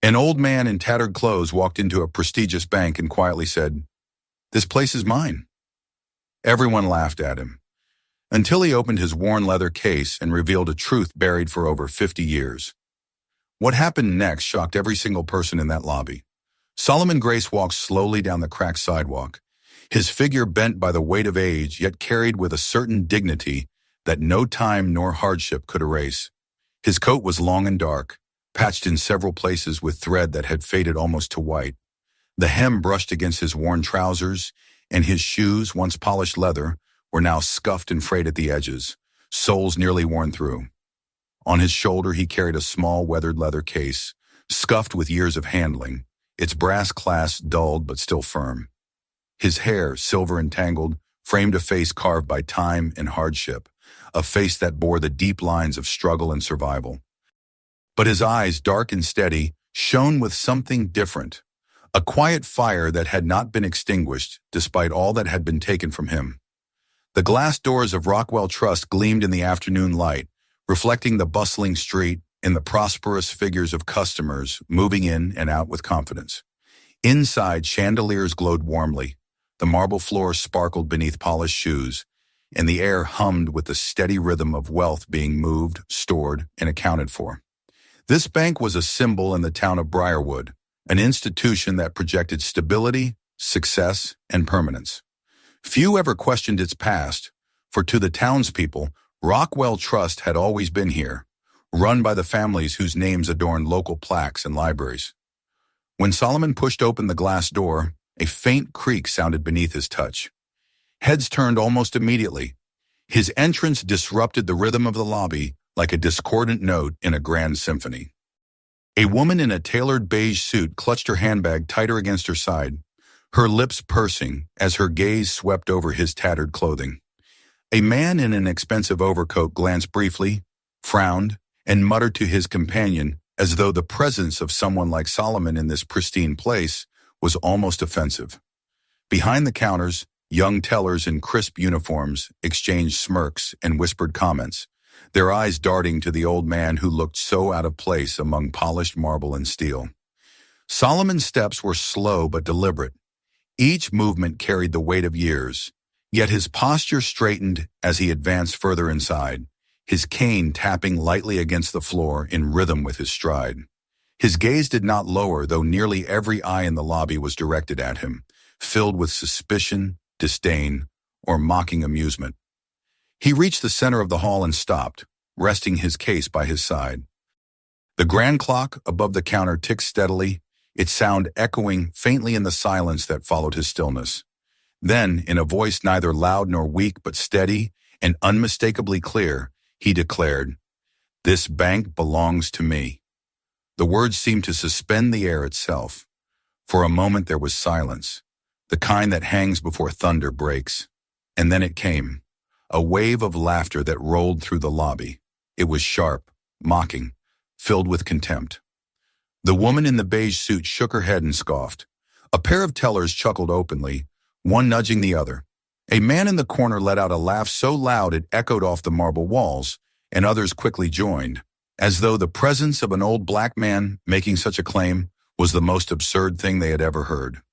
An old man in tattered clothes walked into a prestigious bank and quietly said, "This place is mine." Everyone laughed at him, until he opened his worn leather case and revealed a truth buried for over 50 years. What happened next shocked every single person in that lobby. Solomon Grace walked slowly down the cracked sidewalk, his figure bent by the weight of age, yet carried with a certain dignity that no time nor hardship could erase. His coat was long and dark, patched in several places with thread that had faded almost to white. The hem brushed against his worn trousers, and his shoes, once polished leather, were now scuffed and frayed at the edges, soles nearly worn through. On his shoulder he carried a small weathered leather case, scuffed with years of handling, its brass clasp dulled but still firm. His hair, silver and tangled, framed a face carved by time and hardship, a face that bore the deep lines of struggle and survival. But his eyes, dark and steady, shone with something different, a quiet fire that had not been extinguished despite all that had been taken from him. The glass doors of Rockwell Trust gleamed in the afternoon light, reflecting the bustling street and the prosperous figures of customers moving in and out with confidence. Inside, chandeliers glowed warmly, the marble floor sparkled beneath polished shoes, and the air hummed with the steady rhythm of wealth being moved, stored, and accounted for. This bank was a symbol in the town of Briarwood, an institution that projected stability, success, and permanence. Few ever questioned its past, for to the townspeople, Rockwell Trust had always been here, run by the families whose names adorned local plaques and libraries. When Solomon pushed open the glass door, a faint creak sounded beneath his touch. Heads turned almost immediately. His entrance disrupted the rhythm of the lobby like a discordant note in a grand symphony. A woman in a tailored beige suit clutched her handbag tighter against her side, her lips pursing as her gaze swept over his tattered clothing. A man in an expensive overcoat glanced briefly, frowned, and muttered to his companion as though the presence of someone like Solomon in this pristine place was almost offensive. Behind the counters, young tellers in crisp uniforms exchanged smirks and whispered comments, their eyes darting to the old man who looked so out of place among polished marble and steel. Solomon's steps were slow but deliberate. Each movement carried the weight of years, yet his posture straightened as he advanced further inside, his cane tapping lightly against the floor in rhythm with his stride. His gaze did not lower, though nearly every eye in the lobby was directed at him, filled with suspicion, disdain, or mocking amusement. He reached the center of the hall and stopped, resting his case by his side. The grand clock above the counter ticked steadily, its sound echoing faintly in the silence that followed his stillness. Then, in a voice neither loud nor weak but steady and unmistakably clear, he declared, "This bank belongs to me." The words seemed to suspend the air itself. For a moment there was silence, the kind that hangs before thunder breaks. And then it came, a wave of laughter that rolled through the lobby. It was sharp, mocking, filled with contempt. The woman in the beige suit shook her head and scoffed. A pair of tellers chuckled openly, one nudging the other. A man in the corner let out a laugh so loud it echoed off the marble walls, and others quickly joined, as though the presence of an old black man making such a claim was the most absurd thing they had ever heard.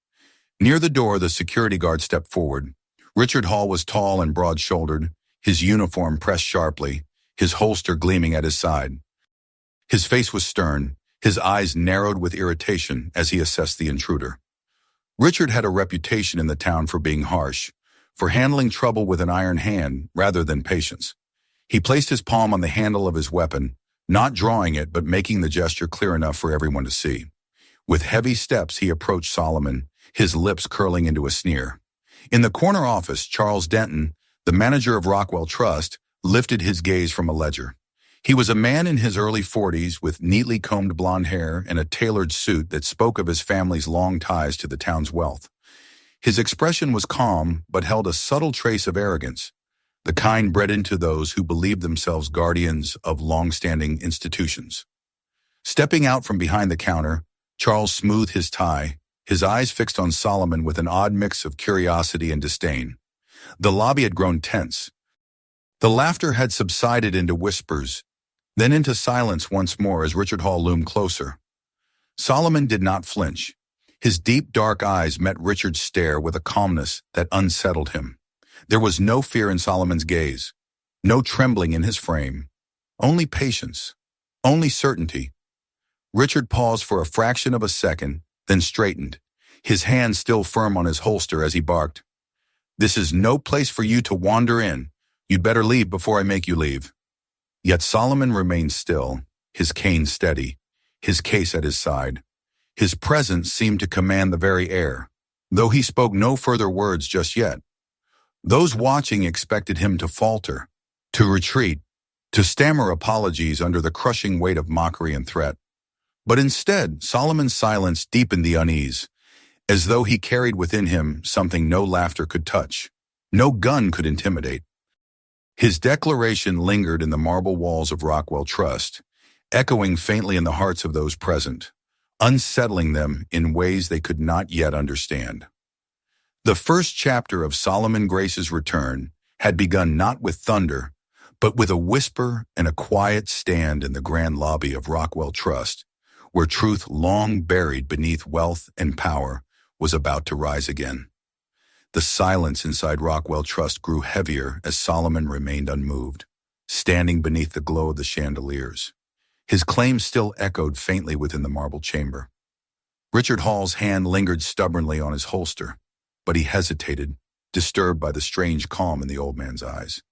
Near the door, the security guard stepped forward. Richard Hall was tall and broad-shouldered, his uniform pressed sharply, his holster gleaming at his side. His face was stern, his eyes narrowed with irritation as he assessed the intruder. Richard had a reputation in the town for being harsh, for handling trouble with an iron hand rather than patience. He placed his palm on the handle of his weapon, not drawing it but making the gesture clear enough for everyone to see. With heavy steps he approached Solomon, his lips curling into a sneer. In the corner office, Charles Denton, the manager of Rockwell Trust, lifted his gaze from a ledger. He was a man in his early 40s with neatly combed blonde hair and a tailored suit that spoke of his family's long ties to the town's wealth. His expression was calm but held a subtle trace of arrogance, the kind bred into those who believed themselves guardians of long-standing institutions. Stepping out from behind the counter, Charles smoothed his tie, his eyes fixed on Solomon with an odd mix of curiosity and disdain. The lobby had grown tense. The laughter had subsided into whispers, then into silence once more as Richard Hall loomed closer. Solomon did not flinch. His deep, dark eyes met Richard's stare with a calmness that unsettled him. There was no fear in Solomon's gaze, no trembling in his frame, only patience, only certainty. Richard paused for a fraction of a second, then straightened, his hand still firm on his holster as he barked, "This is no place for you to wander in. You'd better leave before I make you leave." Yet Solomon remained still, his cane steady, his case at his side. His presence seemed to command the very air, though he spoke no further words just yet. Those watching expected him to falter, to retreat, to stammer apologies under the crushing weight of mockery and threat. But instead, Solomon's silence deepened the unease, as though he carried within him something no laughter could touch, no gun could intimidate. His declaration lingered in the marble walls of Rockwell Trust, echoing faintly in the hearts of those present, unsettling them in ways they could not yet understand. The first chapter of Solomon Grace's return had begun not with thunder, but with a whisper and a quiet stand in the grand lobby of Rockwell Trust, where truth long buried beneath wealth and power was about to rise again. The silence inside Rockwell Trust grew heavier as Solomon remained unmoved, standing beneath the glow of the chandeliers. His claims still echoed faintly within the marble chamber. Richard Hall's hand lingered stubbornly on his holster, but he hesitated, disturbed by the strange calm in the old man's eyes.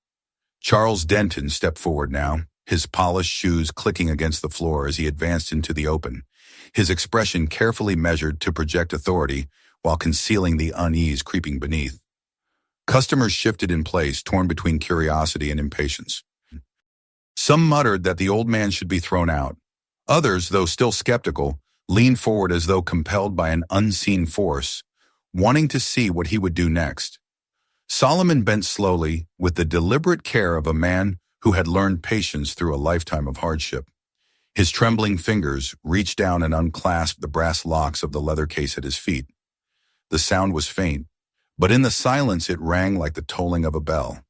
Charles Denton stepped forward now, his polished shoes clicking against the floor as he advanced into the open, his expression carefully measured to project authority while concealing the unease creeping beneath. Customers shifted in place, torn between curiosity and impatience. Some muttered that the old man should be thrown out. Others, though still skeptical, leaned forward as though compelled by an unseen force, wanting to see what he would do next. Solomon bent slowly, with the deliberate care of a man who had learned patience through a lifetime of hardship. His trembling fingers reached down and unclasped the brass locks of the leather case at his feet. The sound was faint, but in the silence it rang like the tolling of a bell.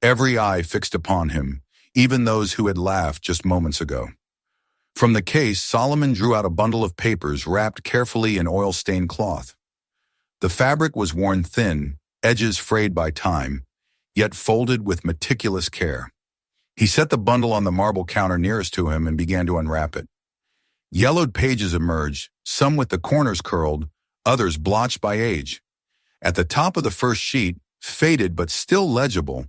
Every eye fixed upon him, even those who had laughed just moments ago. From the case, Solomon drew out a bundle of papers wrapped carefully in oil-stained cloth. The fabric was worn thin, edges frayed by time, yet folded with meticulous care. He set the bundle on the marble counter nearest to him and began to unwrap it. Yellowed pages emerged, some with the corners curled, others blotched by age. At the top of the first sheet, faded but still legible,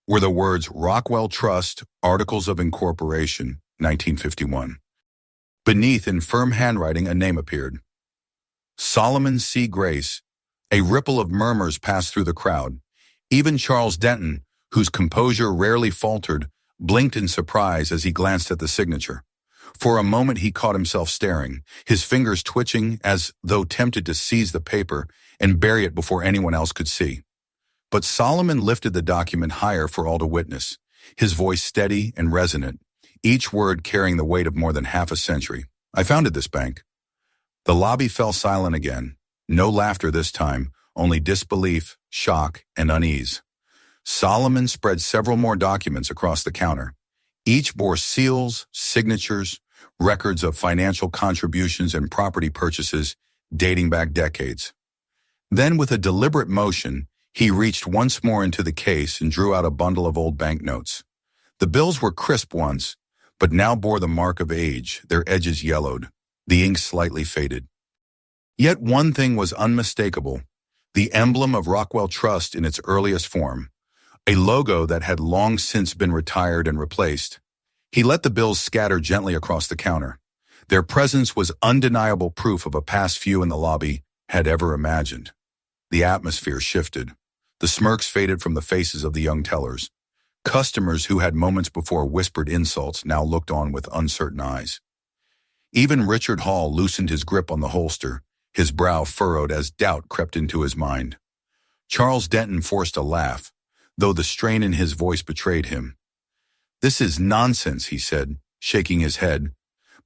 were the words Rockwell Trust, Articles of Incorporation, 1951. Beneath, in firm handwriting, a name appeared. Solomon C. Grace. A ripple of murmurs passed through the crowd. Even Charles Denton, whose composure rarely faltered, blinked in surprise as he glanced at the signature. For a moment he caught himself staring, his fingers twitching as though tempted to seize the paper and bury it before anyone else could see. But Solomon lifted the document higher for all to witness, his voice steady and resonant, each word carrying the weight of more than half a century. "I founded this bank." The lobby fell silent again. No laughter this time, only disbelief, shock, and unease. Solomon spread several more documents across the counter. Each bore seals, signatures, records of financial contributions and property purchases dating back decades. Then, with a deliberate motion, he reached once more into the case and drew out a bundle of old banknotes. The bills were crisp ones, but now bore the mark of age, their edges yellowed, the ink slightly faded. Yet one thing was unmistakable, the emblem of Rockwell Trust in its earliest form, a logo that had long since been retired and replaced. He let the bills scatter gently across the counter. Their presence was undeniable proof of a past few in the lobby had ever imagined. The atmosphere shifted. The smirks faded from the faces of the young tellers. Customers who had moments before whispered insults now looked on with uncertain eyes. Even Richard Hall loosened his grip on the holster, his brow furrowed as doubt crept into his mind. Charles Denton forced a laugh, though the strain in his voice betrayed him. "This is nonsense," he said, shaking his head,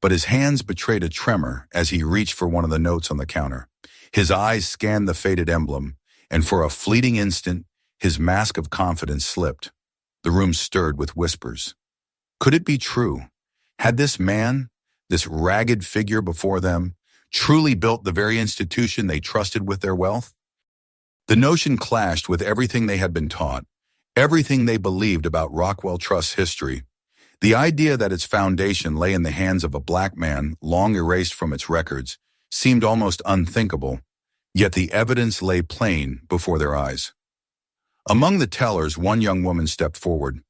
but his hands betrayed a tremor as he reached for one of the notes on the counter. His eyes scanned the faded emblem, and for a fleeting instant, his mask of confidence slipped. The room stirred with whispers. Could it be true? Had this man, this ragged figure before them, truly built the very institution they trusted with their wealth? The notion clashed with everything they had been taught, everything they believed about Rockwell Trust's history. The idea that its foundation lay in the hands of a black man, long erased from its records, seemed almost unthinkable, yet the evidence lay plain before their eyes. Among the tellers, one young woman stepped forward.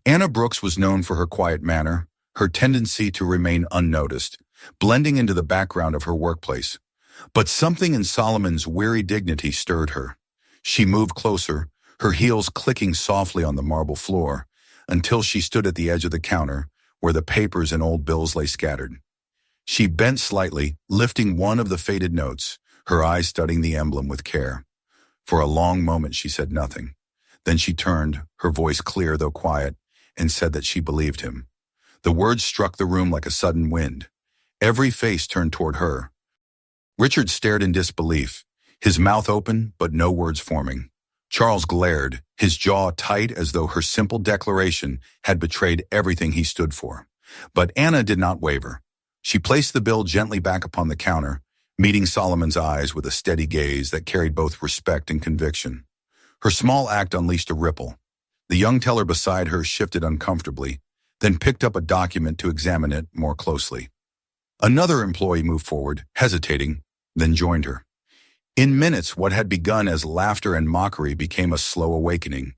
Anna Brooks was known for her quiet manner, her tendency to remain unnoticed, blending into the background of her workplace. But something in Solomon's weary dignity stirred her. She moved closer, her heels clicking softly on the marble floor, until she stood at the edge of the counter, where the papers and old bills lay scattered. She bent slightly, lifting one of the faded notes, her eyes studying the emblem with care. For a long moment she said nothing. Then she turned, her voice clear though quiet, and said that she believed him. The words struck the room like a sudden wind. Every face turned toward her. Richard stared in disbelief, his mouth open but no words forming. Charles glared, his jaw tight as though her simple declaration had betrayed everything he stood for. But Anna did not waver. She placed the bill gently back upon the counter, meeting Solomon's eyes with a steady gaze that carried both respect and conviction. Her small act unleashed a ripple. The young teller beside her shifted uncomfortably, then picked up a document to examine it more closely. Another employee moved forward, hesitating, then joined her. In minutes, what had begun as laughter and mockery became a slow awakening.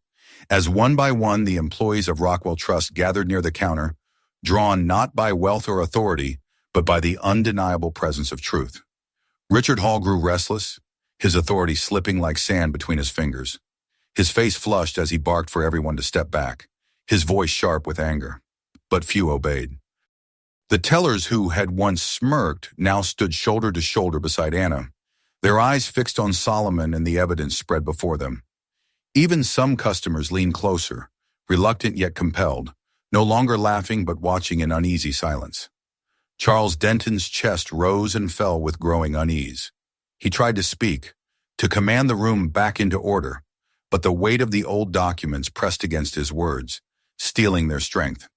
As one by one the employees of Rockwell Trust gathered near the counter, drawn not by wealth or authority, but by the undeniable presence of truth. Richard Hall grew restless, his authority slipping like sand between his fingers. His face flushed as he barked for everyone to step back, his voice sharp with anger. But few obeyed. The tellers who had once smirked now stood shoulder to shoulder beside Anna, their eyes fixed on Solomon and the evidence spread before them. Even some customers leaned closer, reluctant yet compelled, no longer laughing but watching in uneasy silence. Charles Denton's chest rose and fell with growing unease. He tried to speak, to command the room back into order, but the weight of the old documents pressed against his words, stealing their strength.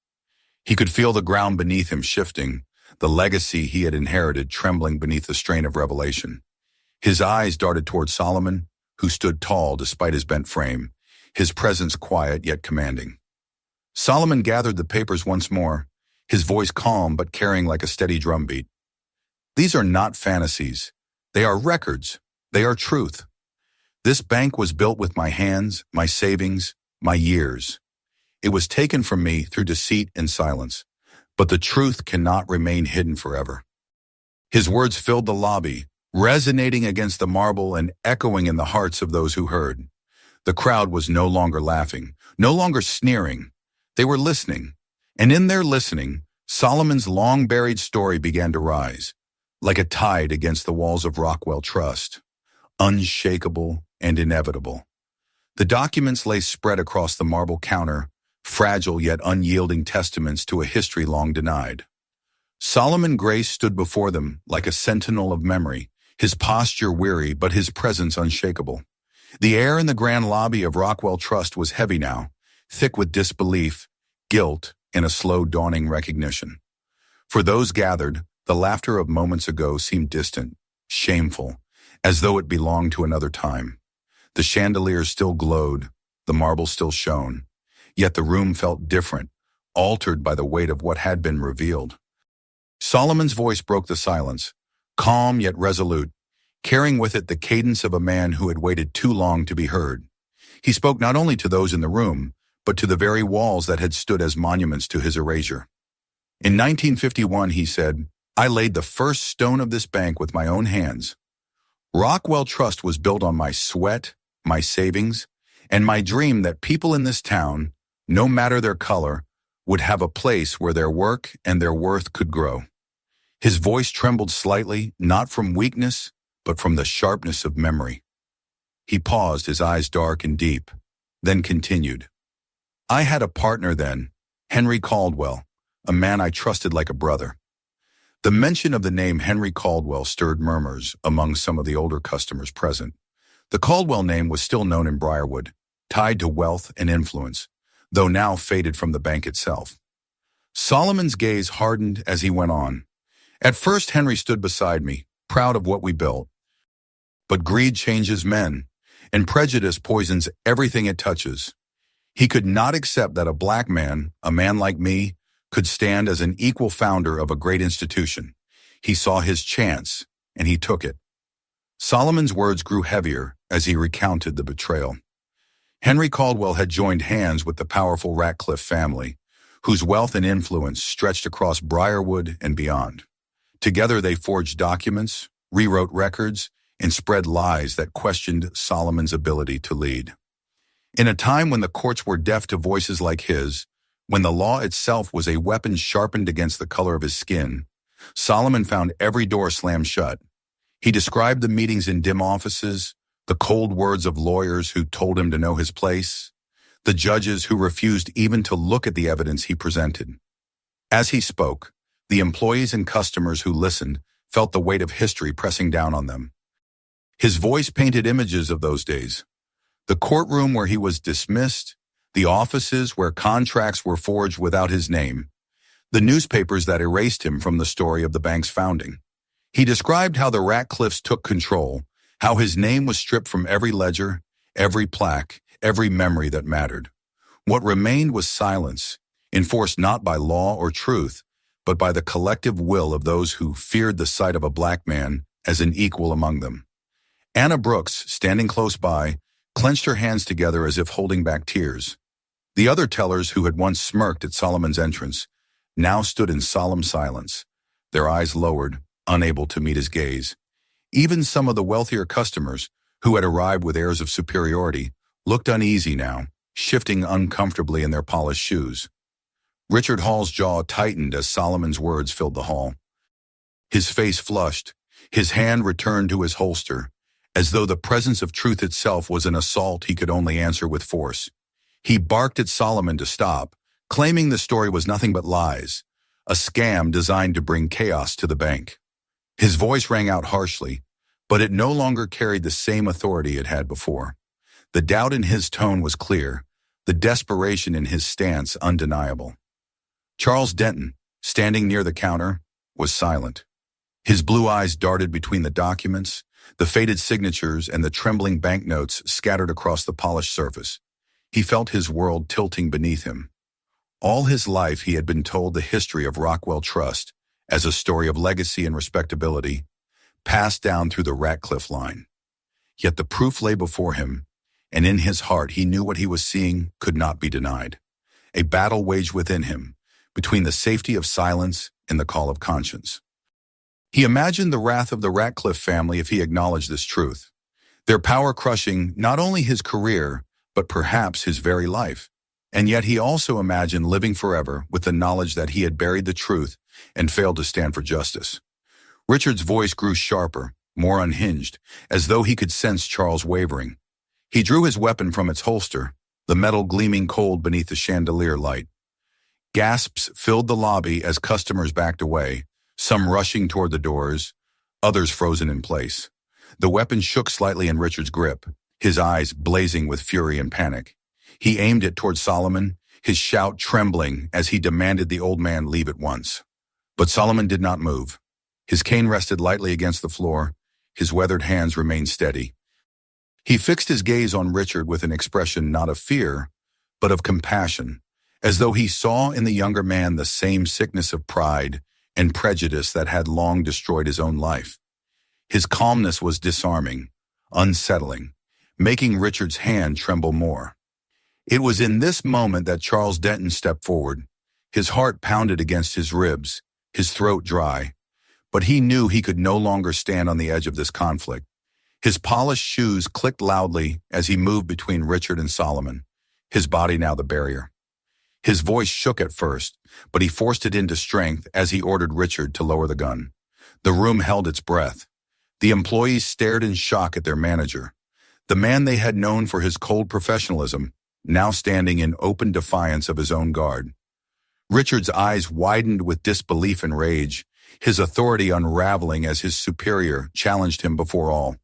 He could feel the ground beneath him shifting, the legacy he had inherited trembling beneath the strain of revelation. His eyes darted toward Solomon, who stood tall despite his bent frame, his presence quiet yet commanding. Solomon gathered the papers once more, his voice calm but carrying like a steady drumbeat. These are not fantasies. They are records. They are truth. This bank was built with my hands, my savings, my years. It was taken from me through deceit and silence, but the truth cannot remain hidden forever. His words filled the lobby, resonating against the marble and echoing in the hearts of those who heard. The crowd was no longer laughing, no longer sneering. They were listening, and in their listening, Solomon's long-buried story began to rise, like a tide against the walls of Rockwell Trust, unshakable and inevitable. The documents lay spread across the marble counter, fragile yet unyielding testaments to a history long denied. Solomon Grace stood before them like a sentinel of memory, his posture weary but his presence unshakable. The air in the grand lobby of Rockwell Trust was heavy now, thick with disbelief, guilt, and a slow dawning recognition. For those gathered, the laughter of moments ago seemed distant, shameful, as though it belonged to another time. The chandeliers still glowed, the marble still shone, yet the room felt different, altered by the weight of what had been revealed. Solomon's voice broke the silence, calm yet resolute, carrying with it the cadence of a man who had waited too long to be heard. He spoke not only to those in the room, but to the very walls that had stood as monuments to his erasure. In 1951, he said, "I laid the first stone of this bank with my own hands. Rockwell Trust was built on my sweat, my savings, and my dream that people in this town, no matter their color, would have a place where their work and their worth could grow." His voice trembled slightly, not from weakness, but from the sharpness of memory. He paused, his eyes dark and deep, then continued. "I had a partner then, Henry Caldwell, a man I trusted like a brother." The mention of the name Henry Caldwell stirred murmurs among some of the older customers present. The Caldwell name was still known in Briarwood, tied to wealth and influence, though now faded from the bank itself. Solomon's gaze hardened as he went on. "At first Henry stood beside me, proud of what we built. But greed changes men, and prejudice poisons everything it touches. He could not accept that a black man, a man like me, could stand as an equal founder of a great institution. He saw his chance, and he took it. Solomon's words grew heavier as he recounted the betrayal. Henry Caldwell had joined hands with the powerful Ratcliffe family, whose wealth and influence stretched across Briarwood and beyond. Together they forged documents, rewrote records, and spread lies that questioned Solomon's ability to lead. In a time when the courts were deaf to voices like his, when the law itself was a weapon sharpened against the color of his skin, Solomon found every door slammed shut. He described the meetings in dim offices, the cold words of lawyers who told him to know his place, the judges who refused even to look at the evidence he presented. As he spoke, the employees and customers who listened felt the weight of history pressing down on them. His voice painted images of those days. The courtroom where he was dismissed, the offices where contracts were forged without his name, the newspapers that erased him from the story of the bank's founding. He described how the Ratcliffes took control, how his name was stripped from every ledger, every plaque, every memory that mattered. What remained was silence, enforced not by law or truth, but by the collective will of those who feared the sight of a black man as an equal among them. Anna Brooks, standing close by, clenched her hands together as if holding back tears. The other tellers who had once smirked at Solomon's entrance now stood in solemn silence, their eyes lowered, unable to meet his gaze. Even some of the wealthier customers, who had arrived with airs of superiority, looked uneasy now, shifting uncomfortably in their polished shoes. Richard Hall's jaw tightened as Solomon's words filled the hall. His face flushed, his hand returned to his holster, as though the presence of truth itself was an assault he could only answer with force. He barked at Solomon to stop, claiming the story was nothing but lies, a scam designed to bring chaos to the bank. His voice rang out harshly, but it no longer carried the same authority it had before. The doubt in his tone was clear, the desperation in his stance undeniable. Charles Denton, standing near the counter, was silent. His blue eyes darted between the documents, the faded signatures, and the trembling banknotes scattered across the polished surface. He felt his world tilting beneath him. All his life he had been told the history of Rockwell Trust as a story of legacy and respectability, passed down through the Ratcliffe line. Yet the proof lay before him, and in his heart he knew what he was seeing could not be denied. A battle waged within him, between the safety of silence and the call of conscience. He imagined the wrath of the Ratcliffe family if he acknowledged this truth, their power crushing not only his career, but perhaps his very life. And yet he also imagined living forever with the knowledge that he had buried the truth and failed to stand for justice. Richard's voice grew sharper, more unhinged, as though he could sense Charles wavering. He drew his weapon from its holster, the metal gleaming cold beneath the chandelier light. Gasps filled the lobby as customers backed away, some rushing toward the doors, others frozen in place. The weapon shook slightly in Richard's grip, his eyes blazing with fury and panic. He aimed it toward Solomon, his shout trembling as he demanded the old man leave at once. But Solomon did not move. His cane rested lightly against the floor, his weathered hands remained steady. He fixed his gaze on Richard with an expression not of fear, but of compassion, as though he saw in the younger man the same sickness of pride and prejudice that had long destroyed his own life. His calmness was disarming, unsettling, making Richard's hand tremble more. It was in this moment that Charles Denton stepped forward. His heart pounded against his ribs, his throat dry, but he knew he could no longer stand on the edge of this conflict. His polished shoes clicked loudly as he moved between Richard and Solomon, his body now the barrier. His voice shook at first, but he forced it into strength as he ordered Richard to lower the gun. The room held its breath. The employees stared in shock at their manager, the man they had known for his cold professionalism, now standing in open defiance of his own guard. Richard's eyes widened with disbelief and rage, his authority unraveling as his superior challenged him before all.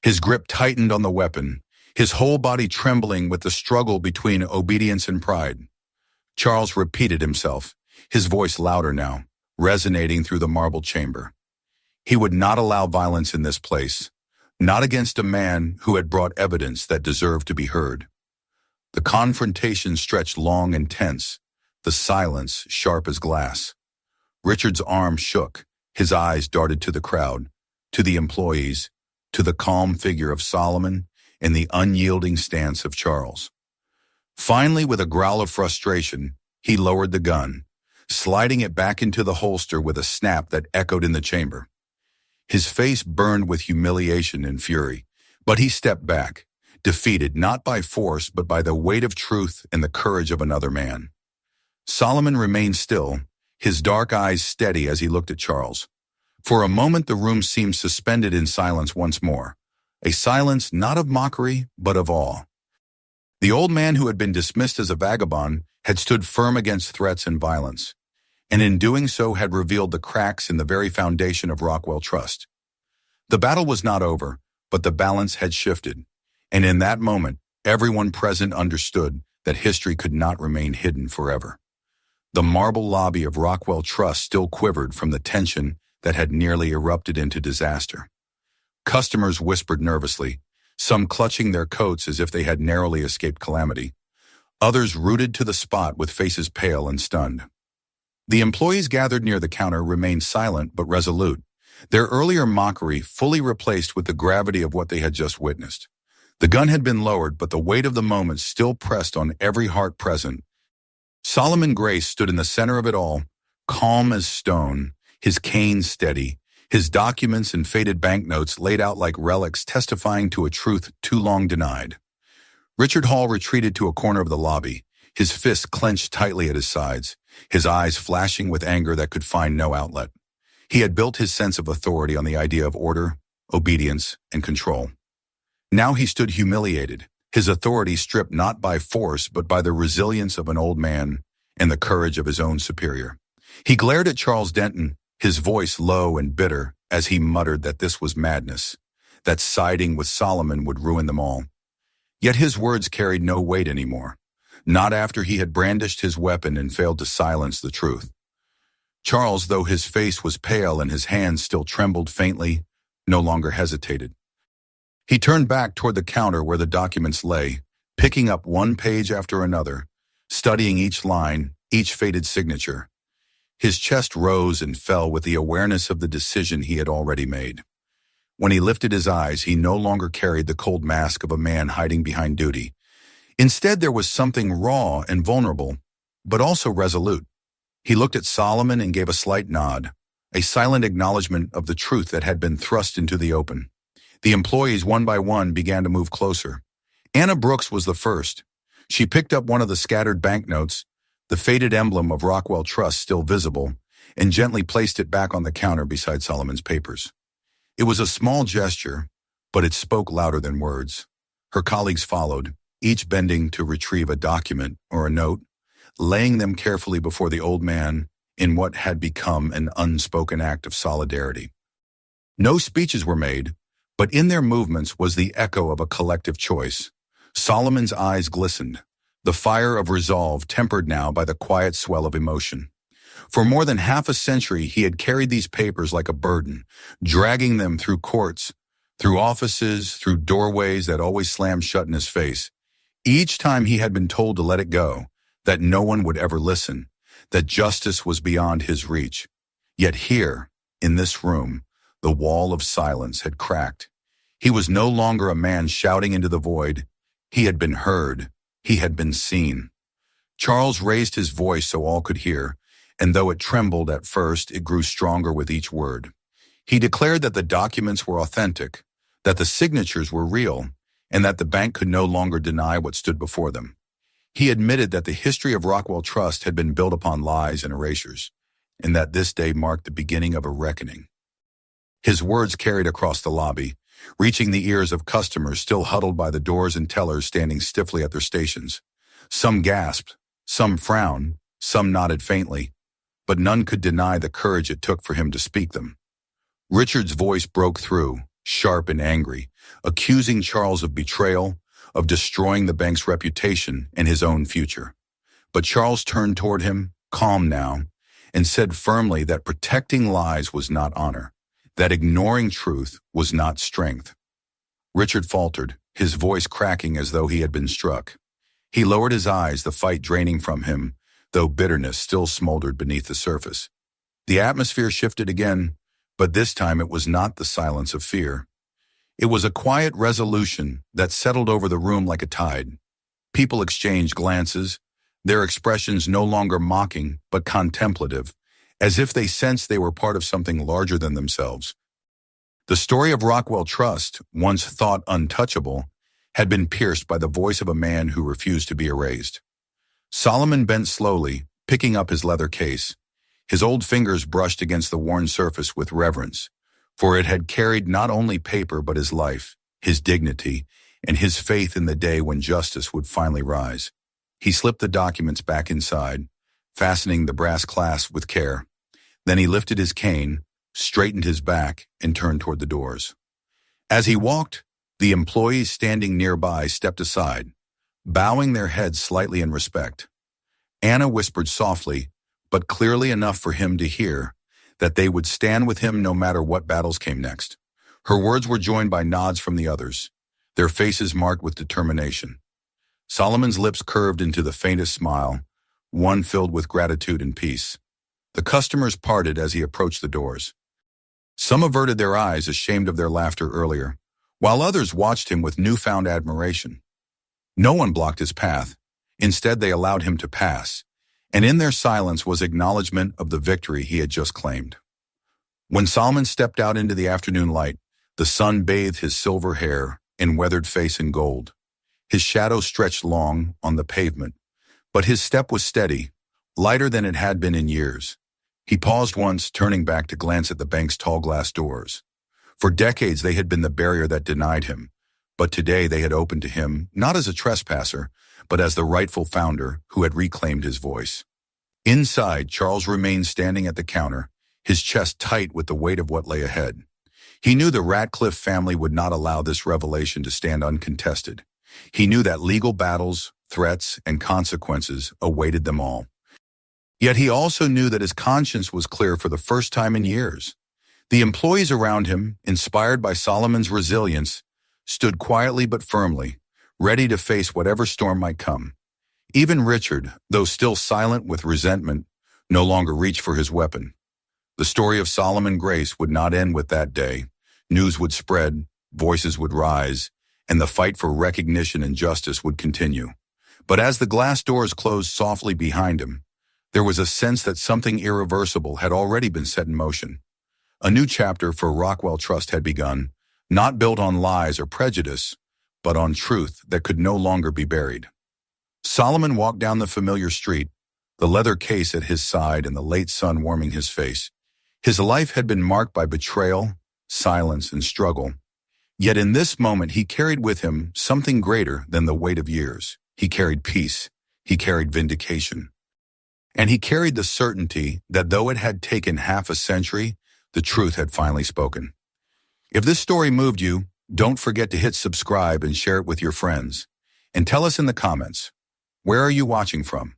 His grip tightened on the weapon, his whole body trembling with the struggle between obedience and pride. Charles repeated himself, his voice louder now, resonating through the marble chamber. He would not allow violence in this place, not against a man who had brought evidence that deserved to be heard. The confrontation stretched long and tense, the silence sharp as glass. Richard's arm shook, his eyes darted to the crowd, to the employees, to the calm figure of Solomon and the unyielding stance of Charles. Finally, with a growl of frustration, he lowered the gun, sliding it back into the holster with a snap that echoed in the chamber. His face burned with humiliation and fury, but he stepped back, defeated not by force but by the weight of truth and the courage of another man. Solomon remained still, his dark eyes steady as he looked at Charles. For a moment the room seemed suspended in silence once more, a silence not of mockery but of awe. The old man who had been dismissed as a vagabond had stood firm against threats and violence, and in doing so had revealed the cracks in the very foundation of Rockwell Trust. The battle was not over, but the balance had shifted, and in that moment, everyone present understood that history could not remain hidden forever. The marble lobby of Rockwell Trust still quivered from the tension that had nearly erupted into disaster. Customers whispered nervously, some clutching their coats as if they had narrowly escaped calamity. Others rooted to the spot with faces pale and stunned. The employees gathered near the counter remained silent but resolute, their earlier mockery fully replaced with the gravity of what they had just witnessed. The gun had been lowered, but the weight of the moment still pressed on every heart present. Solomon Grace stood in the center of it all, calm as stone, his cane steady, his documents and faded banknotes laid out like relics testifying to a truth too long denied. Richard Hall retreated to a corner of the lobby, his fists clenched tightly at his sides, his eyes flashing with anger that could find no outlet. He had built his sense of authority on the idea of order, obedience, and control. Now he stood humiliated, his authority stripped not by force but by the resilience of an old man and the courage of his own superior. He glared at Charles Denton, his voice low and bitter as he muttered that this was madness, that siding with Solomon would ruin them all. Yet his words carried no weight anymore, not after he had brandished his weapon and failed to silence the truth. Charles, though his face was pale and his hands still trembled faintly, no longer hesitated. He turned back toward the counter where the documents lay, picking up one page after another, studying each line, each faded signature. His chest rose and fell with the awareness of the decision he had already made. When he lifted his eyes, he no longer carried the cold mask of a man hiding behind duty. Instead, there was something raw and vulnerable, but also resolute. He looked at Solomon and gave a slight nod, a silent acknowledgement of the truth that had been thrust into the open. The employees, one by one, began to move closer. Anna Brooks was the first. She picked up one of the scattered banknotes, the faded emblem of Rockwell Trust still visible, and gently placed it back on the counter beside Solomon's papers. It was a small gesture, but it spoke louder than words. Her colleagues followed, each bending to retrieve a document or a note, laying them carefully before the old man in what had become an unspoken act of solidarity. No speeches were made, but in their movements was the echo of a collective choice. Solomon's eyes glistened, the fire of resolve tempered now by the quiet swell of emotion. For more than half a century, he had carried these papers like a burden, dragging them through courts, through offices, through doorways that always slammed shut in his face. Each time he had been told to let it go, that no one would ever listen, that justice was beyond his reach. Yet here, in this room, the wall of silence had cracked. He was no longer a man shouting into the void. He had been heard. He had been seen. Charles raised his voice so all could hear, and though it trembled at first, it grew stronger with each word. He declared that the documents were authentic, that the signatures were real, and that the bank could no longer deny what stood before them. He admitted that the history of Rockwell Trust had been built upon lies and erasures, and that this day marked the beginning of a reckoning. His words carried across the lobby, reaching the ears of customers still huddled by the doors and tellers standing stiffly at their stations. Some gasped, some frowned, some nodded faintly, but none could deny the courage it took for him to speak them. Richard's voice broke through, sharp and angry, accusing Charles of betrayal, of destroying the bank's reputation and his own future. But Charles turned toward him, calm now, and said firmly that protecting lies was not honor, that ignoring truth was not strength. Richard faltered, his voice cracking as though he had been struck. He lowered his eyes, the fight draining from him, though bitterness still smoldered beneath the surface. The atmosphere shifted again, but this time it was not the silence of fear. It was a quiet resolution that settled over the room like a tide. People exchanged glances, their expressions no longer mocking but contemplative, as if they sensed they were part of something larger than themselves. The story of Rockwell Trust, once thought untouchable, had been pierced by the voice of a man who refused to be erased. Solomon bent slowly, picking up his leather case. His old fingers brushed against the worn surface with reverence, for it had carried not only paper but his life, his dignity, and his faith in the day when justice would finally rise. He slipped the documents back inside, fastening the brass clasp with care. Then he lifted his cane, straightened his back, and turned toward the doors. As he walked, the employees standing nearby stepped aside, bowing their heads slightly in respect. Anna whispered softly, but clearly enough for him to hear, that they would stand with him no matter what battles came next. Her words were joined by nods from the others, their faces marked with determination. Solomon's lips curved into the faintest smile, one filled with gratitude and peace. The customers parted as he approached the doors. Some averted their eyes, ashamed of their laughter earlier, while others watched him with newfound admiration. No one blocked his path. Instead, they allowed him to pass, and in their silence was acknowledgement of the victory he had just claimed. When Solomon stepped out into the afternoon light, the sun bathed his silver hair and weathered face in gold. His shadow stretched long on the pavement, but his step was steady, lighter than it had been in years. He paused once, turning back to glance at the bank's tall glass doors. For decades they had been the barrier that denied him, but today they had opened to him, not as a trespasser, but as the rightful founder who had reclaimed his voice. Inside, Charles remained standing at the counter, his chest tight with the weight of what lay ahead. He knew the Ratcliffe family would not allow this revelation to stand uncontested. He knew that legal battles, threats, and consequences awaited them all. Yet he also knew that his conscience was clear for the first time in years. The employees around him, inspired by Solomon's resilience, stood quietly but firmly, ready to face whatever storm might come. Even Richard, though still silent with resentment, no longer reached for his weapon. The story of Solomon Grace would not end with that day. News would spread, voices would rise, and the fight for recognition and justice would continue. But as the glass doors closed softly behind him, there was a sense that something irreversible had already been set in motion. A new chapter for Rockwell Trust had begun, not built on lies or prejudice, but on truth that could no longer be buried. Solomon walked down the familiar street, the leather case at his side and the late sun warming his face. His life had been marked by betrayal, silence, and struggle. Yet in this moment he carried with him something greater than the weight of years. He carried peace. He carried vindication. And he carried the certainty that though it had taken half a century, the truth had finally spoken. If this story moved you, don't forget to hit subscribe and share it with your friends. And tell us in the comments, where are you watching from?